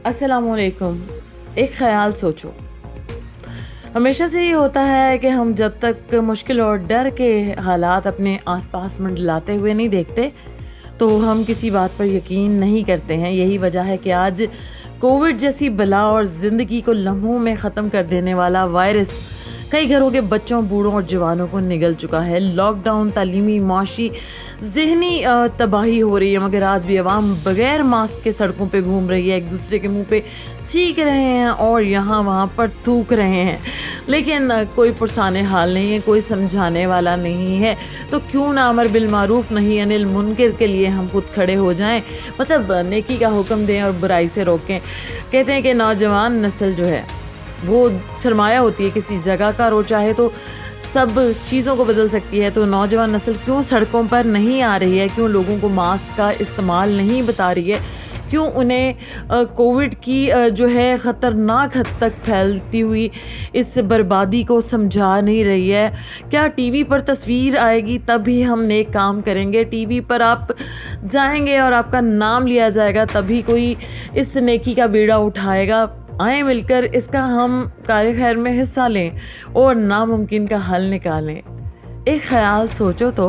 अस्सलाम वालेकुम। एक ख़्याल सोचो, हमेशा से ये होता है कि हम जब तक मुश्किल और डर के हालात अपने आसपास मंडलाते हुए नहीं देखते तो हम किसी बात पर यकीन नहीं करते हैं। यही वजह है कि आज कोविड जैसी बला और ज़िंदगी को लम्हों में ख़त्म कर देने वाला वायरस कई घरों के बच्चों, बूढ़ों और जवानों को निगल चुका है। लॉकडाउन, तालीमी, माशी, ज़हनी तबाही हो रही है, मगर आज भी अवाम बग़ैर मास्क के सड़कों पे घूम रही है, एक दूसरे के मुंह पे छींक रहे हैं और यहाँ वहाँ पर थूक रहे हैं। लेकिन कोई पुरसाने हाल नहीं है, कोई समझाने वाला नहीं है। तो क्यों ना अमर बिल मारूफ नहीं अनिल मुनकर के लिए हम खुद खड़े हो जाएं, मतलब नेकी का हुक्म दें और बुराई से रोकें। कहते हैं कि नौजवान नस्ल जो है वो सरमाया होती है किसी जगह का, और वो चाहे तो सब चीज़ों को बदल सकती है। तो नौजवान नस्ल क्यों सड़कों पर नहीं आ रही है, क्यों लोगों को मास्क का इस्तेमाल नहीं बता रही है, क्यों उन्हें कोविड की जो है ख़तरनाक हद तक फैलती हुई इस बर्बादी को समझा नहीं रही है। क्या टीवी पर तस्वीर आएगी तभी हम नेक काम करेंगे? टीवी पर आप जाएंगे और आपका नाम लिया जाएगा तभी कोई इस नेकी का बीड़ा उठाएगा? आए मिलकर इसका हम कार्य खैर में हिस्सा लें और नामुमकिन का हल निकालें। एक ख्याल सोचो तो।